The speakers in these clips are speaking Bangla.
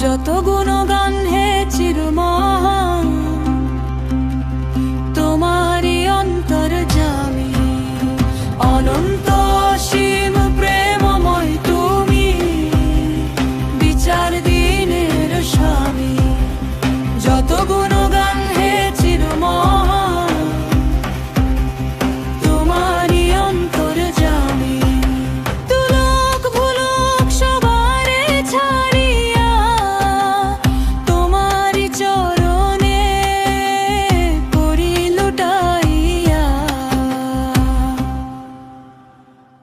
যত গুণগান হে চিরমহান, তোমারই অন্তর্যামী। অনন্ত অসীম প্রেমময় তুমি, বিচার দিনের স্বামী। যত গুণগান হে চিরমহান, তোমারই অন্তর্যামী। তুলক ভুলক সবারে ছাড়িয়া, তোমারই চরণে করি লুটাইয়া।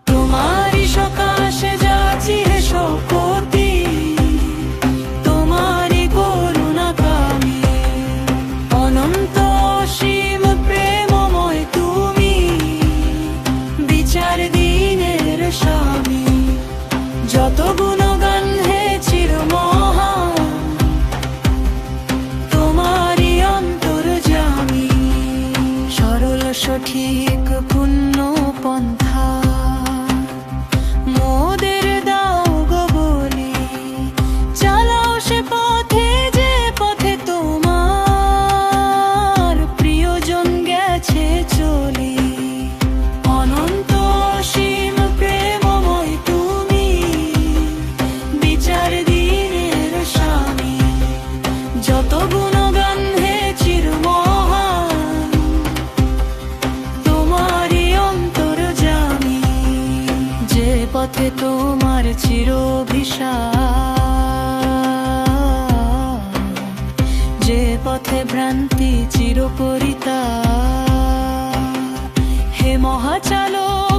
তোমারই সকাশে যাচি হে শপথি, তোমারই করুণা কামী। অনন্ত অসীম প্রেমময় তুমি, বিচার দিনের স্বামী। যত গুণগান হে চিরমহান, তোমারই অন্তর্যামী। সরল সঠিক পুণ্য পন্থা মোদের দাও গো বলি, চালাও সে পথে যে পথে তোমার প্রিয়জন গেছে চলি। অনন্ত অসীম প্রেমময় তুমি, বিচার দিনের স্বামী। যত গুণগান হে চিরমহান, তোমারই অন্তর্যামী। যে পথে তোমার চিরভিসার, যে পথে ভ্রান্তি চিরপরিতা। হে মহাচালক